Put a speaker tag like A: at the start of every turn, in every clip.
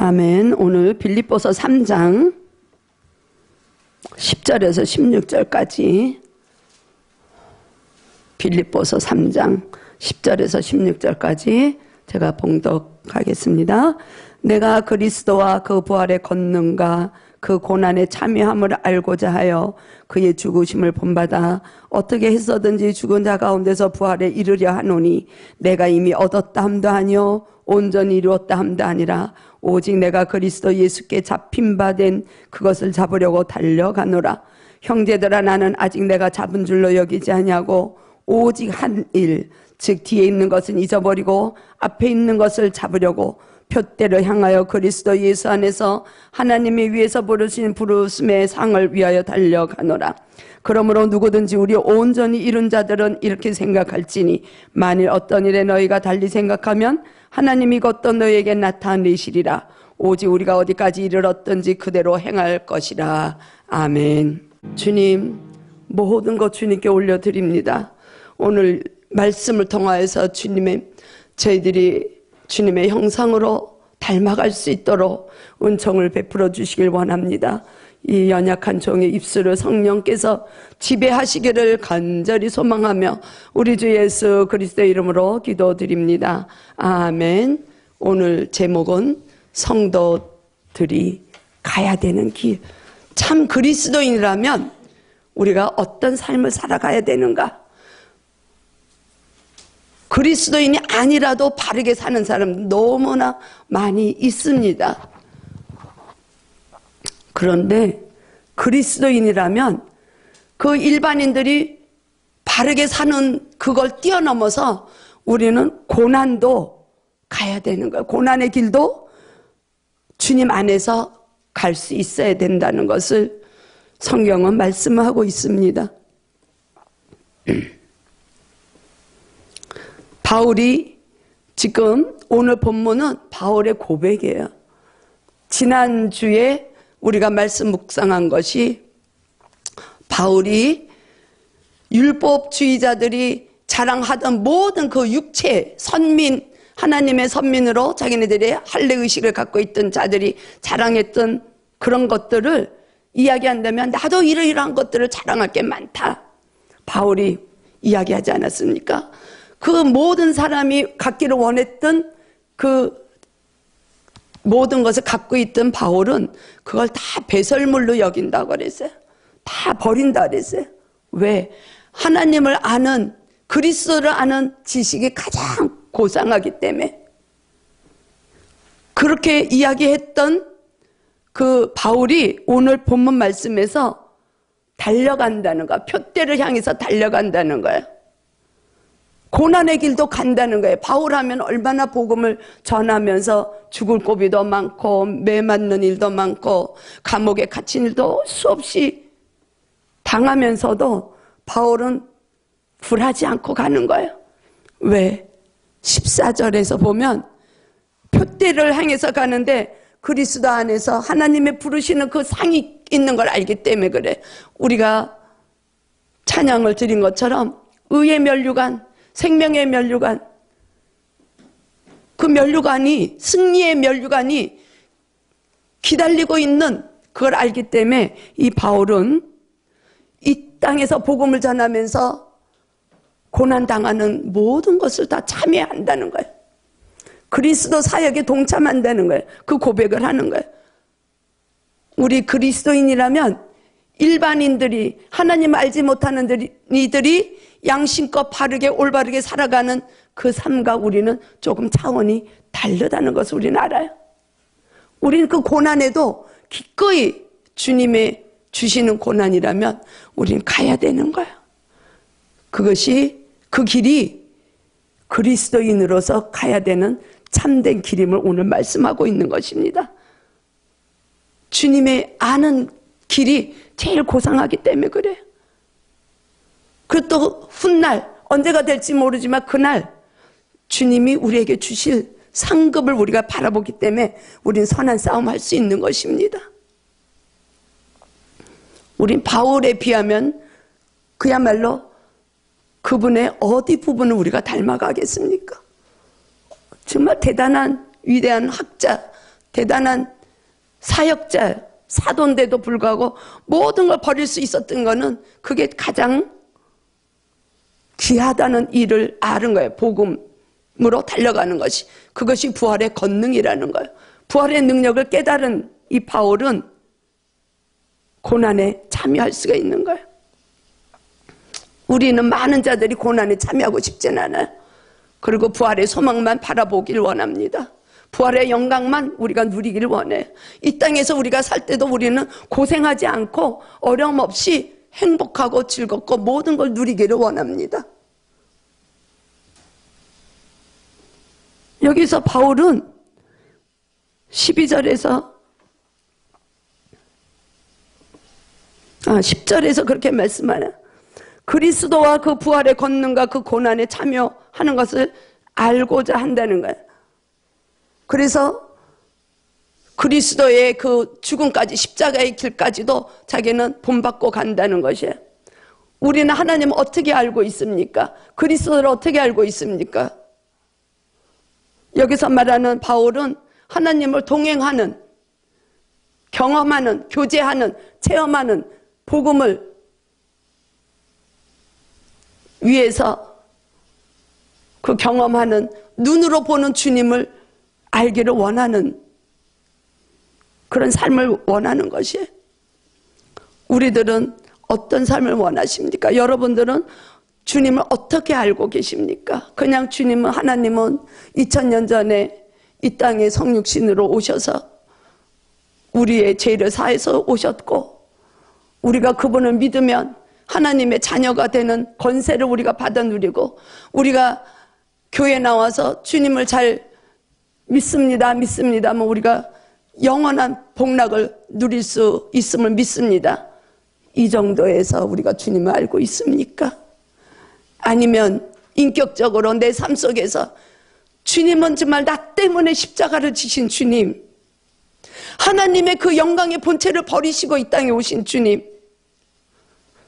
A: 아멘. 오늘 빌립보서 3장 10절에서 16절까지 빌립보서 3장 10절에서 16절까지 제가 봉독하겠습니다. 내가 그리스도와 그 부활의 권능과 그 고난에 참여함을 알고자 하여 그의 죽으심을 본받아 어떻게 해서든지 죽은 자 가운데서 부활에 이르려 하노니 내가 이미 얻었다 함도 아니요 온전히 이루었다 함도 아니라 오직 내가 그리스도 예수께 잡힌 바 된 그것을 잡으려고 달려가노라. 형제들아, 나는 아직 내가 잡은 줄로 여기지 아니하고 오직 한 일, 즉 뒤에 있는 것은 잊어버리고 앞에 있는 것을 잡으려고 표대를 향하여 그리스도 예수 안에서 하나님이 위에서 부르신 부르심의 상을 위하여 달려가노라. 그러므로 누구든지 우리 온전히 이룬 자들은 이렇게 생각할지니 만일 어떤 일에 너희가 달리 생각하면 하나님이 곧 너희에게 나타내시리라. 오직 우리가 어디까지 이르렀든지 그대로 행할 것이라. 아멘. 주님, 모든 것 주님께 올려드립니다. 오늘 말씀을 통하여서 저희들이 주님의 형상으로 닮아갈 수 있도록 은총을 베풀어 주시길 원합니다. 이 연약한 종의 입술을 성령께서 지배하시기를 간절히 소망하며 우리 주 예수 그리스도의 이름으로 기도드립니다. 아멘. 오늘 제목은 성도들이 가야 되는 길. 참 그리스도인이라면 우리가 어떤 삶을 살아가야 되는가? 그리스도인이 아니라도 바르게 사는 사람 너무나 많이 있습니다. 그런데 그리스도인이라면 그 일반인들이 바르게 사는 그걸 뛰어넘어서 우리는 고난도 가야 되는 거예요. 고난의 길도 주님 안에서 갈 수 있어야 된다는 것을 성경은 말씀하고 있습니다. 바울이 지금 오늘 본문은 바울의 고백이에요. 지난주에 우리가 말씀 묵상한 것이 바울이 율법주의자들이 자랑하던 모든 그 육체, 선민, 하나님의 선민으로 자기네들의 할례의식을 갖고 있던 자들이 자랑했던 그런 것들을 이야기한다면 나도 이러이러한 것들을 자랑할 게 많다. 바울이 이야기하지 않았습니까? 그 모든 사람이 갖기를 원했던 그 모든 것을 갖고 있던 바울은 그걸 다 배설물로 여긴다고 그랬어요. 다 버린다 그랬어요. 왜? 하나님을 아는, 그리스도를 아는 지식이 가장 고상하기 때문에. 그렇게 이야기했던 그 바울이 오늘 본문 말씀에서 달려간다는 거야. 표대를 향해서 달려간다는 거예요. 고난의 길도 간다는 거예요. 바울하면 얼마나 복음을 전하면서 죽을 고비도 많고 매 맞는 일도 많고 감옥에 갇힌 일도 수없이 당하면서도 바울은 굴하지 않고 가는 거예요. 왜? 14절에서 보면 표대를 향해서 가는데 그리스도 안에서 하나님의 부르시는 그 상이 있는 걸 알기 때문에 그래. 우리가 찬양을 드린 것처럼 의의 면류관, 생명의 면류관, 그 면류관이, 승리의 면류관이 기다리고 있는 그걸 알기 때문에 이 바울은 이 땅에서 복음을 전하면서 고난당하는 모든 것을 다 참여한다는 거예요. 그리스도 사역에 동참한다는 거예요. 그 고백을 하는 거예요. 우리 그리스도인이라면 일반인들이, 하나님 알지 못하는 이들이 양심껏 바르게 올바르게 살아가는 그 삶과 우리는 조금 차원이 다르다는 것을 우리는 알아요. 우리는 그 고난에도 기꺼이 주님의 주시는 고난이라면 우리는 가야 되는 거예요. 그것이, 그 길이 그리스도인으로서 가야 되는 참된 길임을 오늘 말씀하고 있는 것입니다. 주님의 아는 길이 제일 고상하기 때문에 그래요. 그리고 또 훗날 언제가 될지 모르지만 그날 주님이 우리에게 주실 상급을 우리가 바라보기 때문에 우린 선한 싸움 할 수 있는 것입니다. 우린 바울에 비하면 그야말로 그분의 어디 부분을 우리가 닮아가겠습니까? 정말 대단한 위대한 학자, 대단한 사역자, 사도인데도 불구하고 모든 걸 버릴 수 있었던 거는 그게 가장 귀하다는 일을 아는 거예요. 복음으로 달려가는 것이. 그것이 부활의 권능이라는 거예요. 부활의 능력을 깨달은 이 바울은 고난에 참여할 수가 있는 거예요. 우리는 많은 자들이 고난에 참여하고 싶진 않아요. 그리고 부활의 소망만 바라보길 원합니다. 부활의 영광만 우리가 누리기를 원해요. 이 땅에서 우리가 살 때도 우리는 고생하지 않고 어려움 없이 행복하고 즐겁고 모든 걸 누리기를 원합니다. 여기서 바울은 10절에서 그렇게 말씀하네요. 그리스도와 그 부활의 권능과 그 고난에 참여하는 것을 알고자 한다는 거예요. 그래서 그리스도의 그 죽음까지, 십자가의 길까지도 자기는 본받고 간다는 것이에요. 우리는 하나님을 어떻게 알고 있습니까? 그리스도를 어떻게 알고 있습니까? 여기서 말하는 바울은 하나님을 동행하는, 경험하는, 교제하는, 체험하는 복음을 위해서 그 경험하는, 눈으로 보는 주님을 알기를 원하는 그런 삶을 원하는 것이에요. 우리들은 어떤 삶을 원하십니까? 여러분들은 주님을 어떻게 알고 계십니까? 그냥 주님은, 하나님은 2000년 전에 이 땅에 성육신으로 오셔서 우리의 죄를 사해서 오셨고, 우리가 그분을 믿으면 하나님의 자녀가 되는 권세를 우리가 받아 누리고, 우리가 교회 나와서 주님을 잘 믿습니다 하면 우리가 영원한 복락을 누릴 수 있음을 믿습니다. 이 정도에서 우리가 주님을 알고 있습니까? 아니면 인격적으로 내 삶 속에서 주님은 정말 나 때문에 십자가를 지신 주님, 하나님의 그 영광의 본체를 버리시고 이 땅에 오신 주님,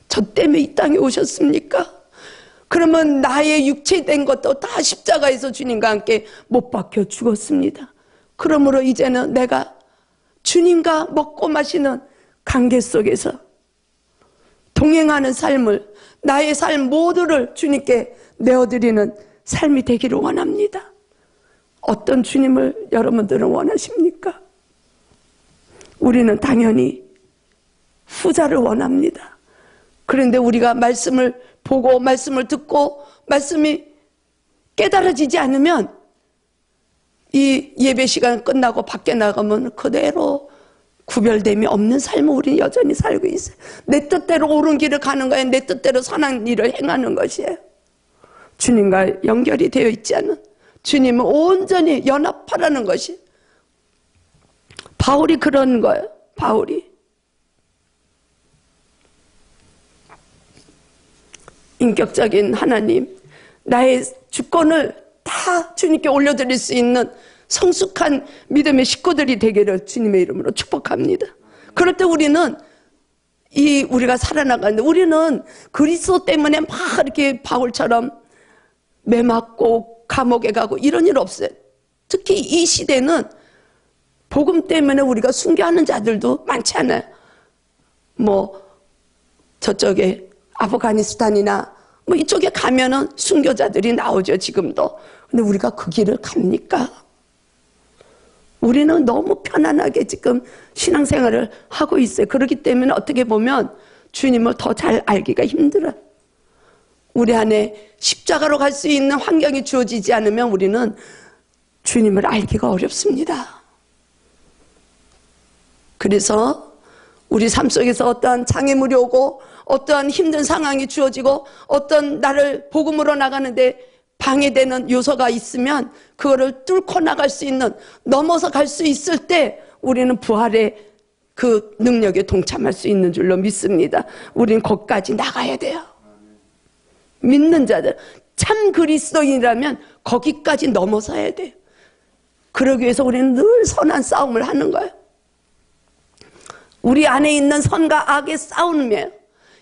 A: 저 때문에 이 땅에 오셨습니까? 그러면 나의 육체된 것도 다 십자가에서 주님과 함께 못 박혀 죽었습니다. 그러므로 이제는 내가 주님과 먹고 마시는 관계 속에서 동행하는 삶을, 나의 삶 모두를 주님께 내어드리는 삶이 되기를 원합니다. 어떤 주님을 여러분들은 원하십니까? 우리는 당연히 후자를 원합니다. 그런데 우리가 말씀을 보고 말씀을 듣고 말씀이 깨달아지지 않으면 이 예배 시간 끝나고 밖에 나가면 그대로 구별됨이 없는 삶을 우리는 여전히 살고 있어요. 내 뜻대로 옳은 길을 가는 거예요. 내 뜻대로 선한 일을 행하는 것이에요. 주님과 연결이 되어 있지 않은, 주님을 온전히 연합하라는 것이, 바울이 그런 거예요. 바울이 인격적인 하나님, 나의 주권을 다 주님께 올려드릴 수 있는 성숙한 믿음의 식구들이 되기를 주님의 이름으로 축복합니다. 그럴 때 우리는 우리가 살아나가는데, 우리는 그리스도 때문에 막 이렇게 바울처럼 매 맞고 감옥에 가고 이런 일 없어요. 특히 이 시대는 복음 때문에 우리가 순교하는 자들도 많지 않아요. 저쪽에 아프가니스탄이나 이쪽에 가면은 순교자들이 나오죠, 지금도. 근데 우리가 그 길을 갑니까? 우리는 너무 편안하게 지금 신앙생활을 하고 있어요. 그렇기 때문에 어떻게 보면 주님을 더 잘 알기가 힘들어요. 우리 안에 십자가로 갈 수 있는 환경이 주어지지 않으면 우리는 주님을 알기가 어렵습니다. 그래서 우리 삶 속에서 어떠한 장애물이 오고 어떠한 힘든 상황이 주어지고 어떤 나를 복음으로 나가는데 방해되는 요소가 있으면 그거를 뚫고 나갈 수 있는, 넘어서 갈 수 있을 때 우리는 부활의 그 능력에 동참할 수 있는 줄로 믿습니다. 우리는 거기까지 나가야 돼요. 믿는 자들, 참 그리스도인이라면 거기까지 넘어서야 돼요. 그러기 위해서 우리는 늘 선한 싸움을 하는 거예요. 우리 안에 있는 선과 악의 싸움이에요.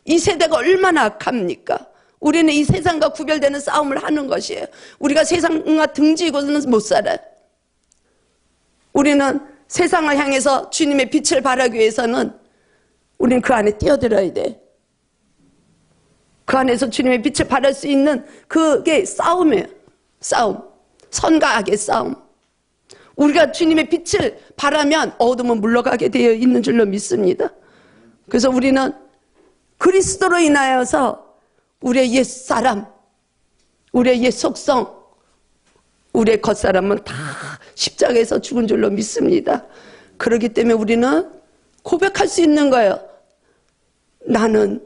A: 이 세대가 얼마나 악합니까? 우리는 이 세상과 구별되는 싸움을 하는 것이에요. 우리가 세상과 등지고는 못 살아요. 우리는 세상을 향해서 주님의 빛을 발하기 위해서는 우리는 그 안에 뛰어들어야 돼. 그 안에서 주님의 빛을 발할 수 있는 그게 싸움이에요. 싸움. 선과 악의 싸움. 우리가 주님의 빛을 발하면 어둠은 물러가게 되어 있는 줄로 믿습니다. 그래서 우리는 그리스도로 인하여서 우리의 옛사람, 우리의 옛 속성, 우리의 겉사람은 다 십자가에서 죽은 줄로 믿습니다. 그렇기 때문에 우리는 고백할 수 있는 거예요. 나는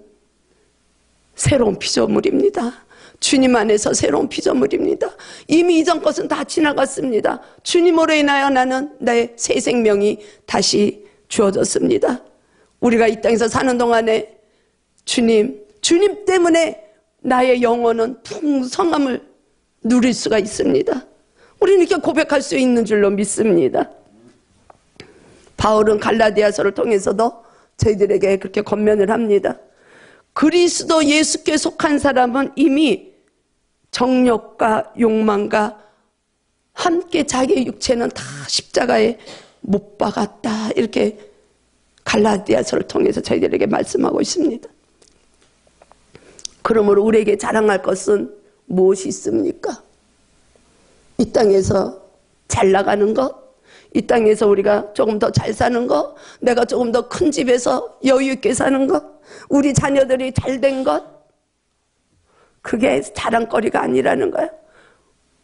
A: 새로운 피조물입니다. 주님 안에서 새로운 피조물입니다. 이미 이전 것은 다 지나갔습니다. 주님으로 인하여 나는 내 새 생명이 다시 주어졌습니다. 우리가 이 땅에서 사는 동안에 주님 때문에 나의 영혼은 풍성함을 누릴 수가 있습니다. 우리는 이렇게 고백할 수 있는 줄로 믿습니다. 바울은 갈라디아서를 통해서도 저희들에게 그렇게 권면을 합니다. 그리스도 예수께 속한 사람은 이미 정욕과 욕망과 함께 자기의 육체는 다 십자가에 못 박았다. 이렇게 갈라디아서를 통해서 저희들에게 말씀하고 있습니다. 그러므로 우리에게 자랑할 것은 무엇이 있습니까? 이 땅에서 잘 나가는 것, 이 땅에서 우리가 조금 더 잘 사는 것, 내가 조금 더 큰 집에서 여유 있게 사는 것, 우리 자녀들이 잘 된 것, 그게 자랑거리가 아니라는 거예요.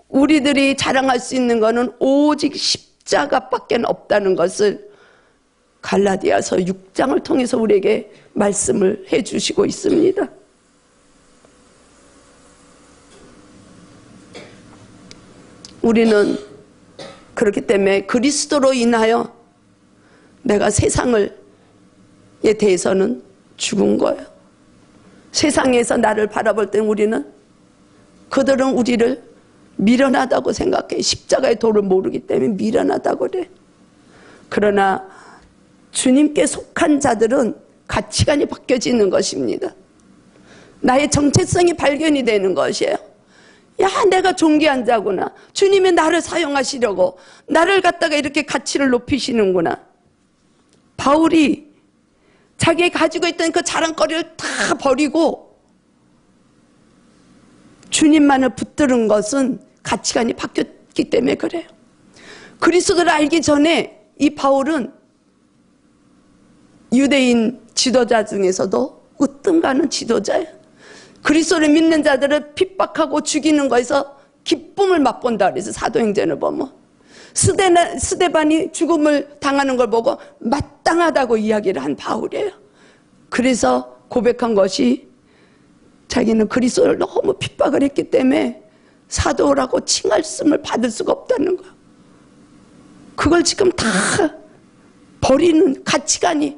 A: 우리들이 자랑할 수 있는 것은 오직 십자가밖에 없다는 것을 갈라디아서 6장을 통해서 우리에게 말씀을 해주시고 있습니다. 우리는 그렇기 때문에 그리스도로 인하여 내가 세상에 대해서는 죽은 거예요. 세상에서 나를 바라볼 때 우리는 그들은 우리를 미련하다고 생각해. 십자가의 도를 모르기 때문에 미련하다고 그래. 그러나 주님께 속한 자들은 가치관이 바뀌어지는 것입니다. 나의 정체성이 발견이 되는 것이에요. 야, 내가 존귀한 자구나. 주님이 나를 사용하시려고 나를 갖다가 이렇게 가치를 높이시는구나. 바울이 자기가 가지고 있던 그 자랑거리를 다 버리고 주님만을 붙드는 것은 가치관이 바뀌었기 때문에 그래요. 그리스도를 알기 전에 이 바울은 유대인 지도자 중에서도 으뜸가는 지도자예요. 그리스도를 믿는 자들을 핍박하고 죽이는 거에서 기쁨을 맛본다 그래서 사도행전을 보면 스데반이 죽음을 당하는 걸 보고 마땅하다고 이야기를 한 바울이에요. 그래서 고백한 것이 자기는 그리스도를 너무 핍박을 했기 때문에 사도라고 칭할씀을 받을 수가 없다는 거예요. 그걸 지금 다 버리는 가치관이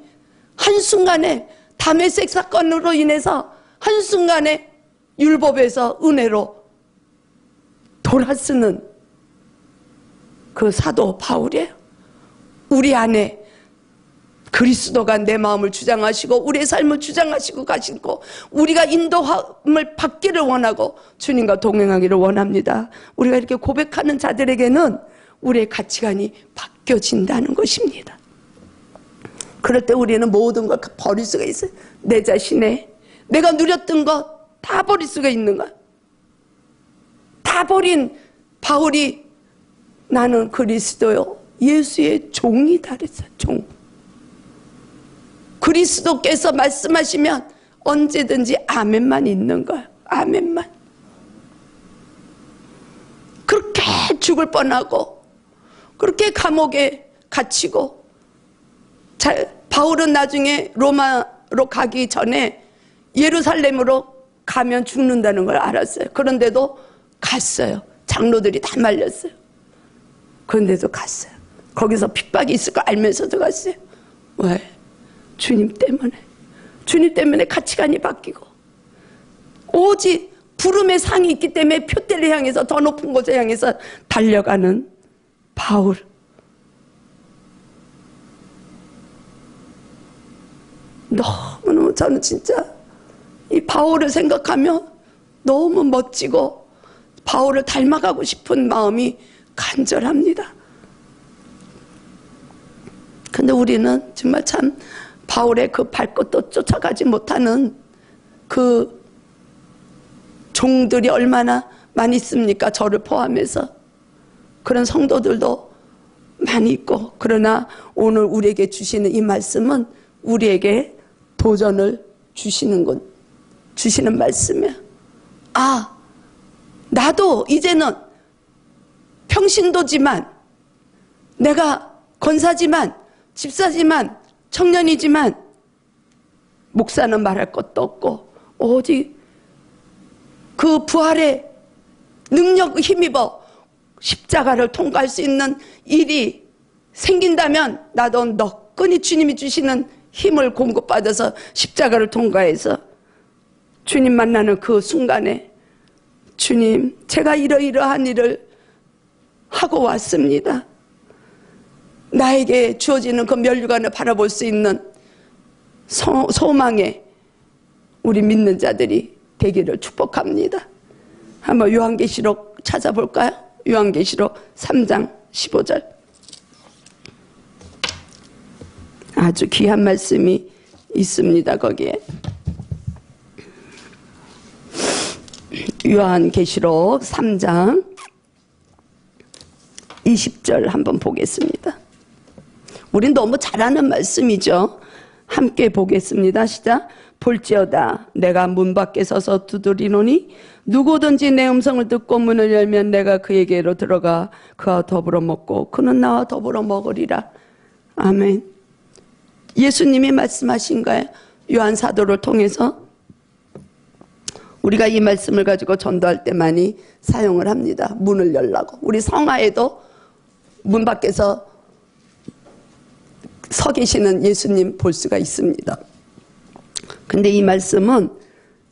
A: 한순간에 다메섹 사건으로 인해서 한순간에 율법에서 은혜로 돌아서는 그 사도 바울이에요. 우리 안에 그리스도가 내 마음을 주장하시고 우리의 삶을 주장하시고 가시고 우리가 인도함을 받기를 원하고 주님과 동행하기를 원합니다. 우리가 이렇게 고백하는 자들에게는 우리의 가치관이 바뀌어진다는 것입니다. 그럴 때 우리는 모든 걸 버릴 수가 있어요. 내 자신의 내가 누렸던 것 다 버릴 수가 있는 거야. 다 버린 바울이 나는 그리스도요 예수의 종이다 그랬어요. 종. 그리스도께서 말씀하시면 언제든지 아멘만 있는 거야. 아멘만. 그렇게 죽을 뻔하고 그렇게 감옥에 갇히고 바울은 나중에 로마로 가기 전에 예루살렘으로 가면 죽는다는 걸 알았어요. 그런데도 갔어요. 장로들이 다 말렸어요. 그런데도 갔어요. 거기서 핍박이 있을 거 알면서도 갔어요. 왜? 주님 때문에. 주님 때문에 가치관이 바뀌고 오직 부름의 상이 있기 때문에 표대를 향해서 더 높은 곳을 향해서 달려가는 바울. 너무너무 저는 진짜 이 바울을 생각하면 너무 멋지고 바울을 닮아가고 싶은 마음이 간절합니다. 근데 우리는 정말 참 바울의 그 발끝도 쫓아가지 못하는 그 종들이 얼마나 많이 있습니까? 저를 포함해서. 그런 성도들도 많이 있고, 그러나 오늘 우리에게 주시는 이 말씀은 우리에게 도전을 주시는 말씀이에요. 아, 나도 이제는 평신도지만, 내가 권사지만, 집사지만, 청년이지만, 목사는 말할 것도 없고, 오직 그 부활의 능력 힘입어 십자가를 통과할 수 있는 일이 생긴다면 나도 너끈히 주님이 주시는 힘을 공급받아서 십자가를 통과해서 주님 만나는 그 순간에, 주님, 제가 이러이러한 일을 하고 왔습니다. 나에게 주어지는 그 면류관을 바라볼 수 있는 소망에 우리 믿는 자들이 되기를 축복합니다. 한번 요한계시록 찾아볼까요? 요한계시록 3장 15절. 아주 귀한 말씀이 있습니다. 거기에 요한계시록 3장 20절 한번 보겠습니다. 우린 너무 잘 아는 말씀이죠. 함께 보겠습니다. 시작. 볼지어다 내가 문 밖에 서서 두드리노니 누구든지 내 음성을 듣고 문을 열면 내가 그에게로 들어가 그와 더불어 먹고 그는 나와 더불어 먹으리라. 아멘. 예수님이 말씀하신 거예요. 요한 사도를 통해서 우리가 이 말씀을 가지고 전도할 때 많이 사용을 합니다. 문을 열라고. 우리 성화에도 문 밖에서 서 계시는 예수님 볼 수가 있습니다. 근데 이 말씀은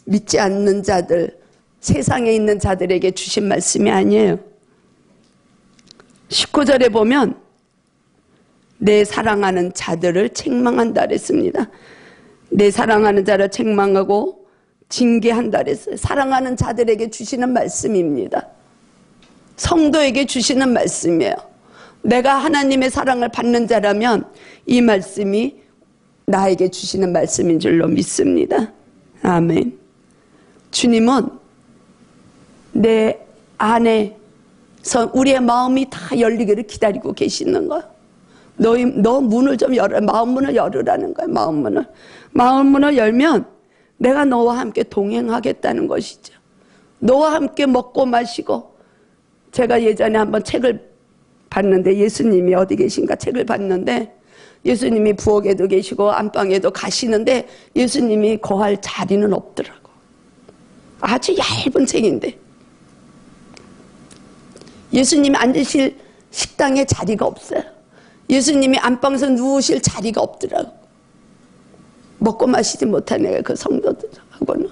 A: 믿지 않는 자들, 세상에 있는 자들에게 주신 말씀이 아니에요. 19절에 보면 내 사랑하는 자들을 책망한다 그랬습니다. 내 사랑하는 자를 책망하고 징계한다 그랬어요. 사랑하는 자들에게 주시는 말씀입니다. 성도에게 주시는 말씀이에요. 내가 하나님의 사랑을 받는 자라면 이 말씀이 나에게 주시는 말씀인 줄로 믿습니다. 아멘. 주님은 내 안에서 우리의 마음이 다 열리기를 기다리고 계시는 거예요. 너 문을 좀 열어, 마음 문을 열으라는 거예요. 마음 문을 열면 내가 너와 함께 동행하겠다는 것이죠. 너와 함께 먹고 마시고, 제가 예전에 한번 책을 봤는데, 예수님이 어디 계신가 책을 봤는데, 예수님이 부엌에도 계시고 안방에도 가시는데 예수님이 거할 자리는 없더라고. 아주 얇은 책인데 예수님이 앉으실 식당에 자리가 없어요. 예수님이 안방에서 누우실 자리가 없더라고. 먹고 마시지 못한 애가 그 성도들하고는.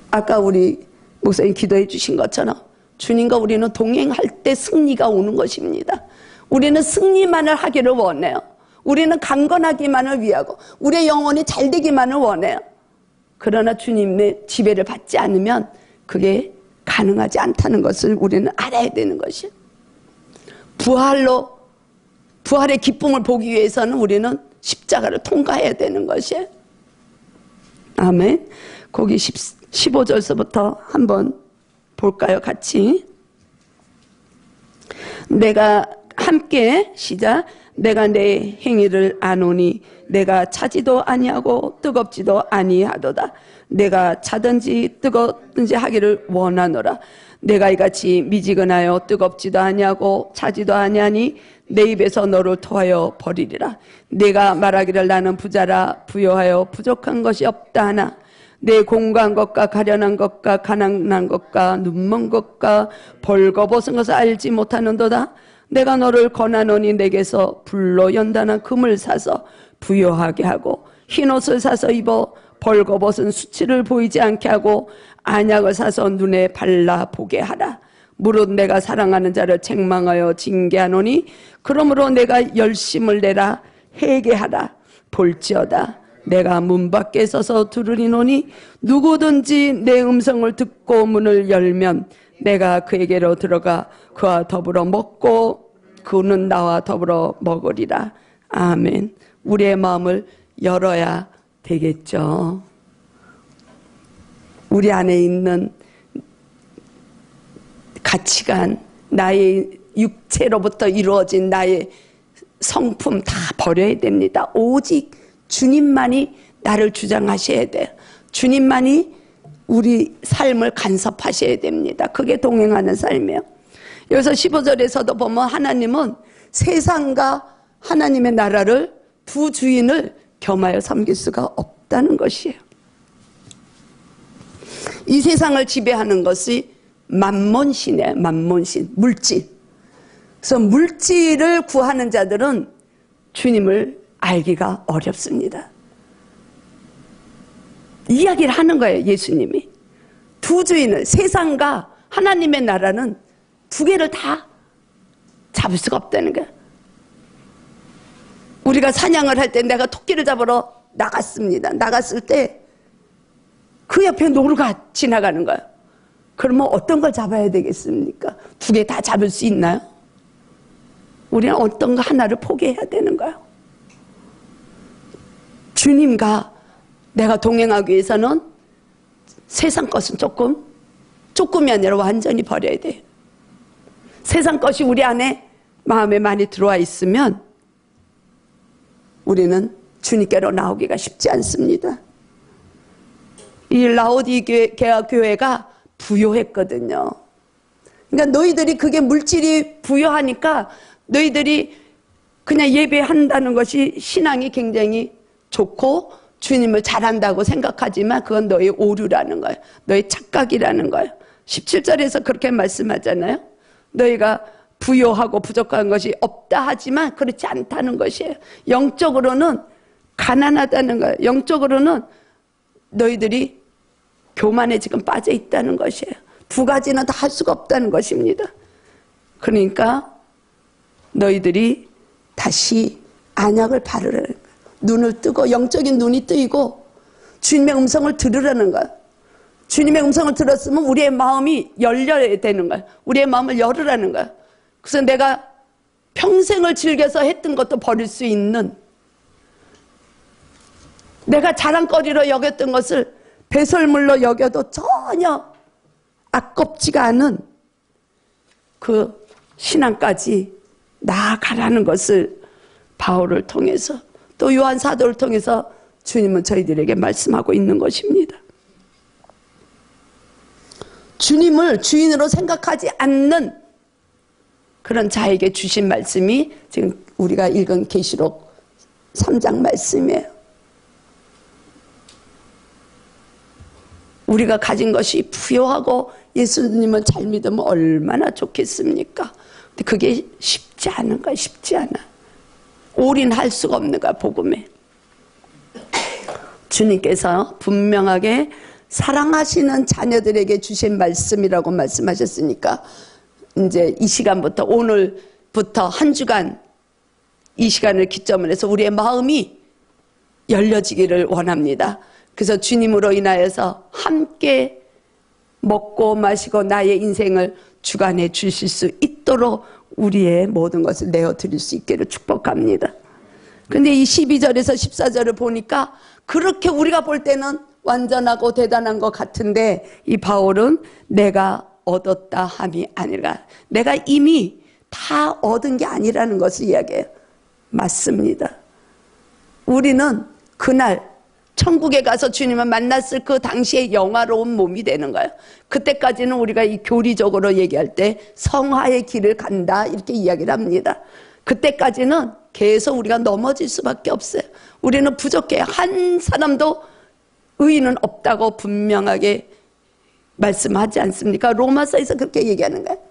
A: 아까 우리 목사님 기도해 주신 것처럼 주님과 우리는 동행할 때 승리가 오는 것입니다. 우리는 승리만을 하기를 원해요. 우리는 강건하기만을 위하고 우리의 영혼이 잘 되기만을 원해요. 그러나 주님의 지배를 받지 않으면 그게 가능하지 않다는 것을 우리는 알아야 되는 것이에요. 부활의 기쁨을 보기 위해서는 우리는 십자가를 통과해야 되는 것이에요. 아멘. 거기 15절서부터 한번 볼까요? 같이. 내가 함께 시작. 내가 내 행위를 아노니 내가 차지도 아니하고 뜨겁지도 아니하도다. 내가 차든지 뜨겁든지 하기를 원하노라. 내가 이같이 미지근하여 뜨겁지도 아니하고 차지도 아니하니 내 입에서 너를 토하여 버리리라. 내가 말하기를 나는 부자라 부요하여 부족한 것이 없다 하나 내 공고한 것과 가련한 것과 가난한 것과 눈먼 것과 벌거벗은 것을 알지 못하는도다. 내가 너를 권하노니 내게서 불로 연단한 금을 사서 부요하게 하고 흰옷을 사서 입어 벌거벗은 수치를 보이지 않게 하고 안약을 사서 눈에 발라보게 하라. 무릇 내가 사랑하는 자를 책망하여 징계하노니 그러므로 내가 열심을 내라 회개하라. 볼지어다 내가 문 밖에 서서 두드리노니 누구든지 내 음성을 듣고 문을 열면 내가 그에게로 들어가 그와 더불어 먹고 그는 나와 더불어 먹으리라. 아멘. 우리의 마음을 열어야 되겠죠. 우리 안에 있는 가치관, 나의 육체로부터 이루어진 나의 성품 다 버려야 됩니다. 오직 주님만이 나를 주장하셔야 돼요. 주님만이 우리 삶을 간섭하셔야 됩니다. 그게 동행하는 삶이에요. 여기서 15절에서도 보면 하나님은 세상과 하나님의 나라를 두 주인을 겸하여 섬길 수가 없다는 것이에요. 이 세상을 지배하는 것이 만몬신이에요. 만몬신, 물질. 그래서 물질을 구하는 자들은 주님을 알기가 어렵습니다. 이야기를 하는 거예요, 예수님이. 두 주인을, 세상과 하나님의 나라는 두 개를 다 잡을 수가 없다는 거예요. 우리가 사냥을 할 때 내가 토끼를 잡으러 나갔습니다. 나갔을 때 그 옆에 노루가 지나가는 거예요. 그러면 어떤 걸 잡아야 되겠습니까? 두 개 다 잡을 수 있나요? 우리는 어떤 거 하나를 포기해야 되는 거예요. 주님과 내가 동행하기 위해서는 세상 것은 조금이 아니라 완전히 버려야 돼요. 세상 것이 우리 안에 마음에 많이 들어와 있으면 우리는 주님께로 나오기가 쉽지 않습니다. 이 라오디게아 교회가 부요했거든요. 그러니까 너희들이 그게 물질이 부요하니까 너희들이 그냥 예배한다는 것이 신앙이 굉장히 좋고 주님을 잘한다고 생각하지만 그건 너의 오류라는 거예요. 너의 착각이라는 거예요. 17절에서 그렇게 말씀하잖아요. 너희가 부요하고 부족한 것이 없다 하지만 그렇지 않다는 것이에요. 영적으로는 가난하다는 거예요. 영적으로는 너희들이 교만에 지금 빠져 있다는 것이에요. 두 가지는 다 할 수가 없다는 것입니다. 그러니까 너희들이 다시 안약을 바르라는 거예요. 눈을 뜨고 영적인 눈이 뜨이고 주님의 음성을 들으라는 거예요. 주님의 음성을 들었으면 우리의 마음이 열려야 되는 거예요. 우리의 마음을 열으라는 거예요. 그래서 내가 평생을 즐겨서 했던 것도 버릴 수 있는, 내가 자랑거리로 여겼던 것을 배설물로 여겨도 전혀 아깝지가 않은 그 신앙까지 나아가라는 것을 바울을 통해서 또 요한 사도를 통해서 주님은 저희들에게 말씀하고 있는 것입니다. 주님을 주인으로 생각하지 않는 그런 자에게 주신 말씀이 지금 우리가 읽은 계시록 3장 말씀이에요. 우리가 가진 것이 부요하고 예수님을 잘 믿으면 얼마나 좋겠습니까? 근데 그게 쉽지 않은 거야. 쉽지 않아. 올인할 수가 없는 거야, 복음에. 주님께서 분명하게 사랑하시는 자녀들에게 주신 말씀이라고 말씀하셨으니까 이제 이 시간부터, 오늘부터 한 주간 이 시간을 기점으로 해서 우리의 마음이 열려지기를 원합니다. 그래서 주님으로 인하여서 함께 먹고 마시고 나의 인생을 주관해 주실 수 있도록 우리의 모든 것을 내어드릴 수 있기를 축복합니다. 근데 이 12절에서 14절을 보니까 그렇게 우리가 볼 때는 완전하고 대단한 것 같은데 이 바울은 내가 얻었다 함이 아니라, 내가 이미 다 얻은 게 아니라는 것을 이야기해요. 맞습니다. 우리는 그날 천국에 가서 주님을 만났을 그 당시에 영화로운 몸이 되는 거예요. 그때까지는 우리가 이 교리적으로 얘기할 때 성화의 길을 간다 이렇게 이야기를 합니다. 그때까지는 계속 우리가 넘어질 수밖에 없어요. 우리는 부족해요. 한 사람도 의인은 없다고 분명하게 말씀하지 않습니까? 로마서에서 그렇게 얘기하는 거예요.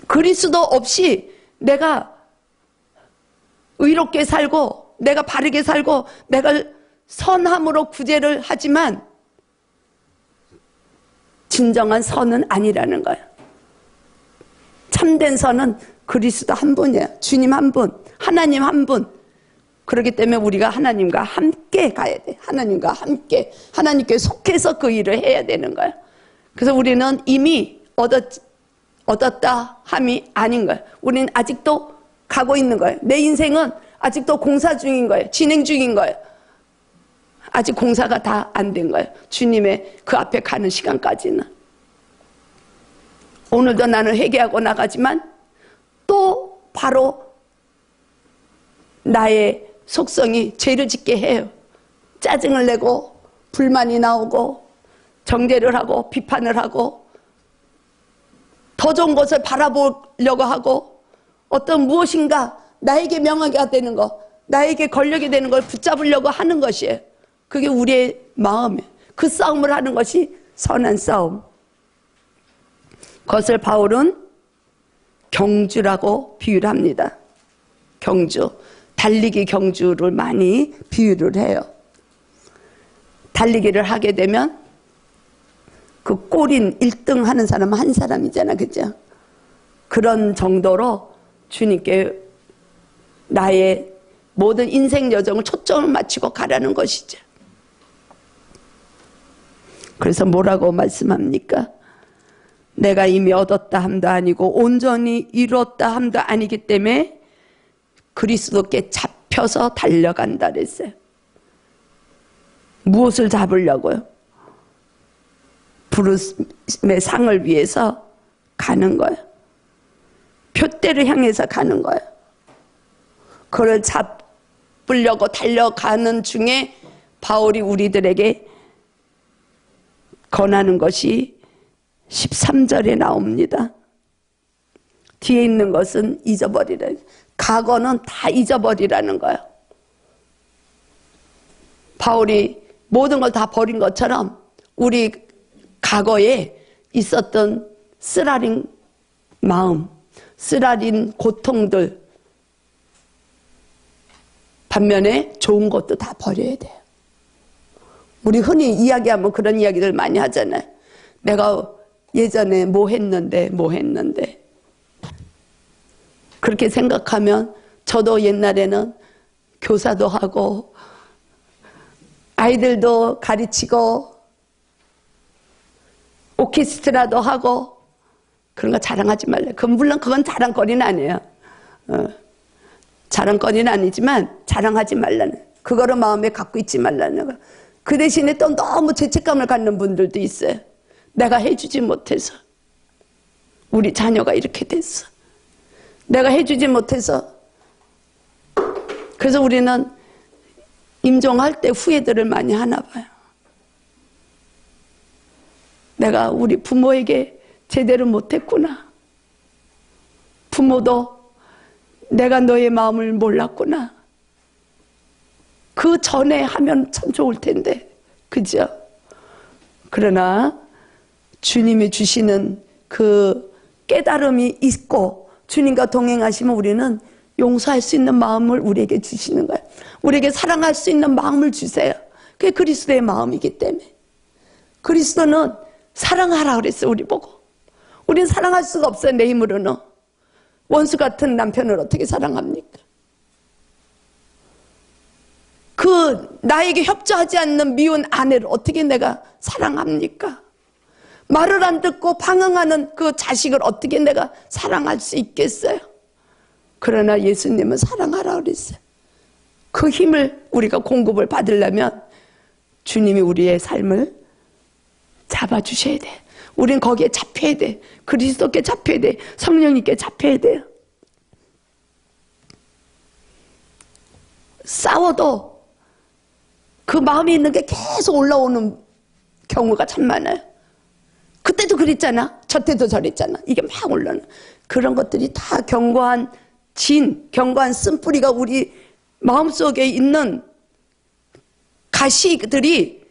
A: 그리스도 없이 내가 의롭게 살고 내가 바르게 살고 내가 선함으로 구제를 하지만 진정한 선은 아니라는 거예요. 참된 선은 그리스도 한 분이에요. 주님 한 분, 하나님 한 분. 그렇기 때문에 우리가 하나님과 함께 가야 돼. 하나님과 함께, 하나님께 속해서 그 일을 해야 되는 거예요. 그래서 우리는 이미 얻었다 함이 아닌 거예요. 우리는 아직도 가고 있는 거예요. 내 인생은 아직도 공사 중인 거예요. 진행 중인 거예요. 아직 공사가 다 안 된 거예요. 주님의 그 앞에 가는 시간까지는. 오늘도 나는 회개하고 나가지만 또 바로 나의 속성이 죄를 짓게 해요. 짜증을 내고 불만이 나오고 정죄를 하고 비판을 하고 더 좋은 것을 바라보려고 하고 어떤 무엇인가 나에게 명하게 되는 것, 나에게 권력이 되는 걸 붙잡으려고 하는 것이에요. 그게 우리의 마음이에요. 그 싸움을 하는 것이 선한 싸움. 그것을 바울은 경주라고 비유를 합니다. 경주. 달리기 경주를 많이 비유를 해요. 달리기를 하게 되면 그 꼴인 1등 하는 사람은 한 사람이잖아. 그죠? 그런 정도로 주님께 나의 모든 인생 여정을 초점을 맞추고 가라는 것이죠. 그래서 뭐라고 말씀합니까? 내가 이미 얻었다 함도 아니고 온전히 이뤘다 함도 아니기 때문에 그리스도께 잡혀서 달려간다 그랬어요. 무엇을 잡으려고요? 부르심의 상을 위해서 가는 거예요. 표대를 향해서 가는 거예요. 그걸 잡으려고 달려가는 중에 바울이 우리들에게 권하는 것이 13절에 나옵니다. 뒤에 있는 것은 잊어버리라. 과거는 다 잊어버리라는 거예요. 바울이 모든 걸 다 버린 것처럼 우리 과거에 있었던 쓰라린 마음, 쓰라린 고통들, 반면에 좋은 것도 다 버려야 돼요. 우리 흔히 이야기하면 그런 이야기들 많이 하잖아요. 내가 예전에 뭐 했는데 그렇게 생각하면 저도 옛날에는 교사도 하고 아이들도 가르치고 오케스트라도 하고 그런 거 자랑하지 말래. 물론 그건 자랑거리는 아니에요. 자랑거리는 아니지만 자랑하지 말라는, 그거를 마음에 갖고 있지 말라는 거. 그 대신에 또 너무 죄책감을 갖는 분들도 있어요. 내가 해주지 못해서 우리 자녀가 이렇게 됐어. 내가 해주지 못해서. 그래서 우리는 임종할 때 후회들을 많이 하나 봐요. 내가 우리 부모에게 제대로 못했구나. 부모도 내가 너의 마음을 몰랐구나. 그 전에 하면 참 좋을 텐데. 그죠? 그러나 주님이 주시는 그 깨달음이 있고 주님과 동행하시면 우리는 용서할 수 있는 마음을 우리에게 주시는 거예요. 우리에게 사랑할 수 있는 마음을 주세요. 그게 그리스도의 마음이기 때문에. 그리스도는 사랑하라 그랬어요. 우리 보고. 우리는 사랑할 수가 없어요. 내 힘으로는. 원수 같은 남편을 어떻게 사랑합니까? 그 나에게 협조하지 않는 미운 아내를 어떻게 내가 사랑합니까? 말을 안 듣고 방황하는 그 자식을 어떻게 내가 사랑할 수 있겠어요? 그러나 예수님은 사랑하라 그랬어요. 그 힘을 우리가 공급을 받으려면 주님이 우리의 삶을 잡아주셔야 돼. 우린 거기에 잡혀야 돼. 그리스도께 잡혀야 돼. 성령님께 잡혀야 돼요. 싸워도 그 마음에 있는 게 계속 올라오는 경우가 참 많아요. 그때도 그랬잖아. 저때도 저랬잖아. 이게 막 올라오는. 그런 것들이 다 견고한 견고한 쓴뿌리가 우리 마음속에 있는 가시들이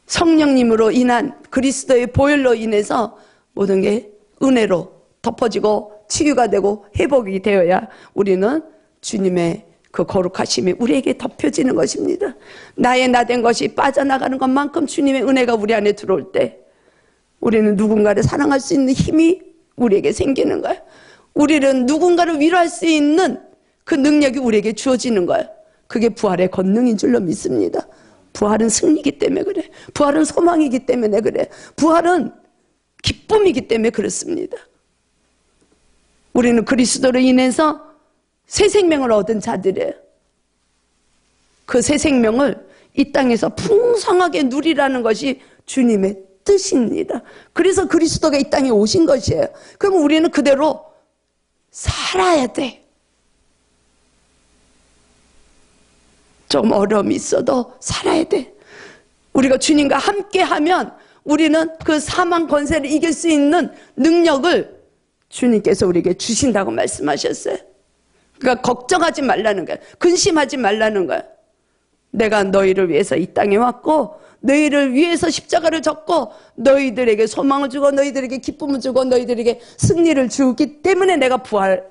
A: 성령님으로 인한 그리스도의 보혈로 인해서 모든 게 은혜로 덮어지고 치유가 되고 회복이 되어야 우리는 주님의 그 거룩하심이 우리에게 덮여지는 것입니다. 나의 나된 것이 빠져나가는 것만큼 주님의 은혜가 우리 안에 들어올 때 우리는 누군가를 사랑할 수 있는 힘이 우리에게 생기는 거예요. 우리는 누군가를 위로할 수 있는 그 능력이 우리에게 주어지는 거예요. 그게 부활의 권능인 줄로 믿습니다. 부활은 승리이기 때문에 그래. 부활은 소망이기 때문에 그래. 부활은 기쁨이기 때문에 그렇습니다. 우리는 그리스도로 인해서 새 생명을 얻은 자들이에요. 그 새 생명을 이 땅에서 풍성하게 누리라는 것이 주님의 뜻입니다. 그래서 그리스도가 이 땅에 오신 것이에요. 그럼 우리는 그대로 살아야 돼. 좀 어려움이 있어도 살아야 돼. 우리가 주님과 함께 하면 우리는 그 사망 권세를 이길 수 있는 능력을 주님께서 우리에게 주신다고 말씀하셨어요. 그러니까 걱정하지 말라는 거야. 근심하지 말라는 거야. 내가 너희를 위해서 이 땅에 왔고 너희를 위해서 십자가를 졌고 너희들에게 소망을 주고 너희들에게 기쁨을 주고 너희들에게 승리를 주기 때문에 내가 부활해.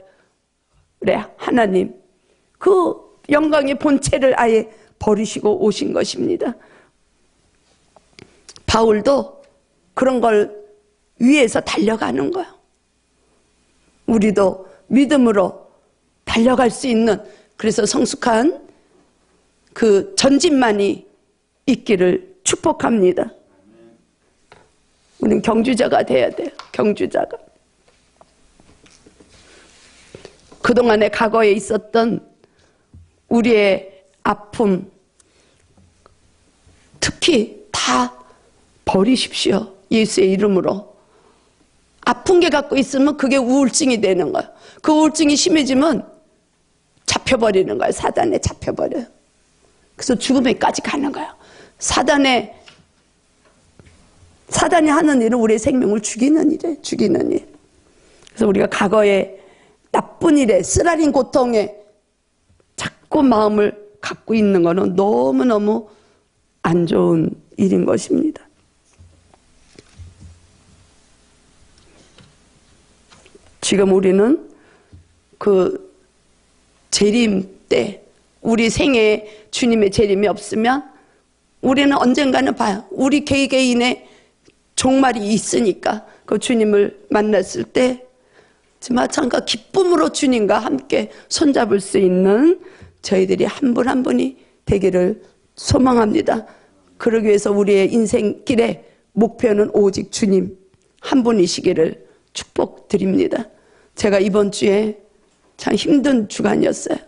A: 하나님 그 영광의 본체를 아예 버리시고 오신 것입니다. 바울도 그런 걸 위해서 달려가는 거예요. 우리도 믿음으로 달려갈 수 있는, 그래서 성숙한 그 전진만이 있기를 축복합니다. 우리는 경주자가 돼야 돼요. 경주자가. 그동안의 과거에 있었던 우리의 아픔, 특히 다 버리십시오. 예수의 이름으로. 아픈 게 갖고 있으면 그게 우울증이 되는 거예요. 그 우울증이 심해지면 잡혀버리는 거예요. 사단에 잡혀버려요. 그래서 죽음에까지 가는 거예요. 사단이 하는 일은 우리의 생명을 죽이는 일이에요. 죽이는 일. 그래서 우리가 과거에 나쁜 일에, 쓰라린 고통에 자꾸 마음을 갖고 있는 거는 너무너무 안 좋은 일인 것입니다. 지금 우리는 그 재림 때, 우리 생애에 주님의 재림이 없으면 우리는 언젠가는 봐요. 우리 개개인의 종말이 있으니까 그 주님을 만났을 때 마찬가지로 기쁨으로 주님과 함께 손잡을 수 있는 저희들이 한 분 한 분이 되기를 소망합니다. 그러기 위해서 우리의 인생길의 목표는 오직 주님 한 분이시기를 축복드립니다. 제가 이번 주에 참 힘든 주간이었어요.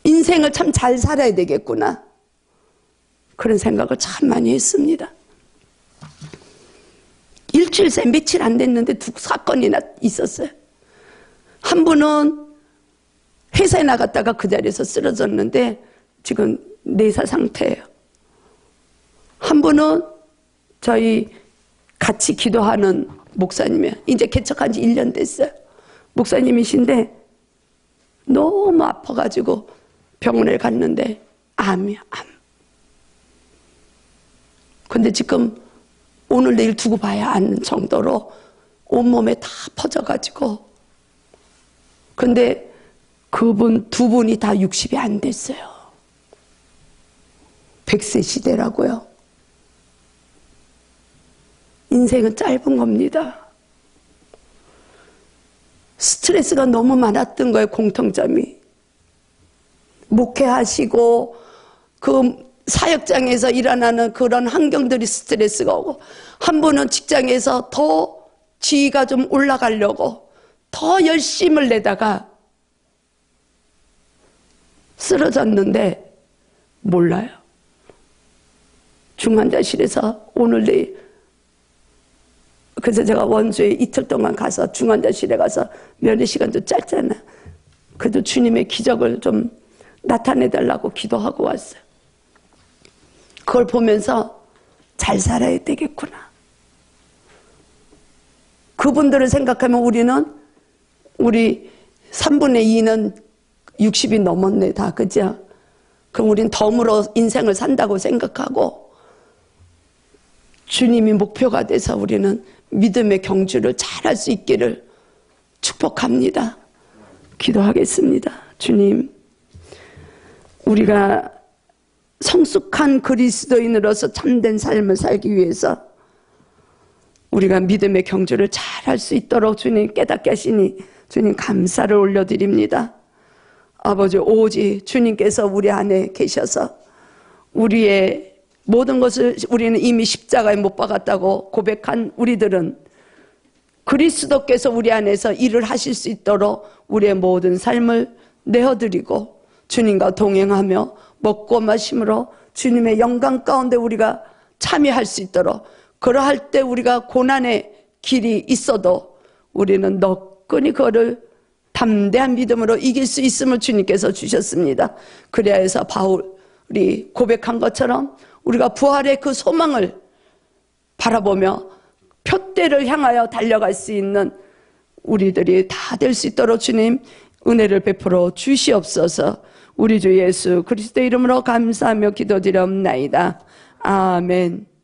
A: 인생을 참 잘 살아야 되겠구나, 그런 생각을 참 많이 했습니다. 일주일 새 며칠 안 됐는데 두 사건이나 있었어요. 한 분은 회사에 나갔다가 그 자리에서 쓰러졌는데 지금 내사 상태예요. 한 분은 저희 같이 기도하는 목사님이에요. 이제 개척한 지 1년 됐어요. 목사님이신데 너무 아파가지고 병원에 갔는데 암이야, 암. 근데 지금 오늘 내일 두고 봐야 하는 정도로 온몸에 다 퍼져가지고, 근데 그분 두 분이 다 60이 안 됐어요. 100세 시대라고요. 인생은 짧은 겁니다. 스트레스가 너무 많았던 거예요. 공통점이. 목회하시고 그 사역장에서 일어나는 그런 환경들이 스트레스가 오고, 한 분은 직장에서 더 지위가 좀 올라가려고 더 열심을 내다가 쓰러졌는데 몰라요. 중환자실에서 오늘 내일. 그래서 제가 원주에 이틀 동안 가서 중환자실에 가서 면회 시간도 짧잖아요. 그래도 주님의 기적을 좀 나타내달라고 기도하고 왔어요. 그걸 보면서 잘 살아야 되겠구나. 그분들을 생각하면 우리 3분의 2는 60이 넘었네, 다. 그죠? 그럼 우린 덤으로 인생을 산다고 생각하고 주님이 목표가 돼서 우리는 믿음의 경주를 잘할 수 있기를 축복합니다. 기도하겠습니다. 주님, 우리가 성숙한 그리스도인으로서 참된 삶을 살기 위해서 우리가 믿음의 경주를 잘할 수 있도록 주님 깨닫게 하시니 주님 감사를 올려드립니다. 아버지, 오직 주님께서 우리 안에 계셔서 우리의 모든 것을 우리는 이미 십자가에 못 박았다고 고백한 우리들은 그리스도께서 우리 안에서 일을 하실 수 있도록 우리의 모든 삶을 내어드리고 주님과 동행하며 먹고 마심으로 주님의 영광 가운데 우리가 참여할 수 있도록, 그러할 때 우리가 고난의 길이 있어도 우리는 너끈히 그거를 담대한 믿음으로 이길 수 있음을 주님께서 주셨습니다. 그래야 해서 바울이 고백한 것처럼 우리가 부활의 그 소망을 바라보며 표대를 향하여 달려갈 수 있는 우리들이 다 될 수 있도록 주님 은혜를 베풀어 주시옵소서. 우리 주 예수 그리스도의 이름으로 감사하며 기도드리옵나이다. 아멘.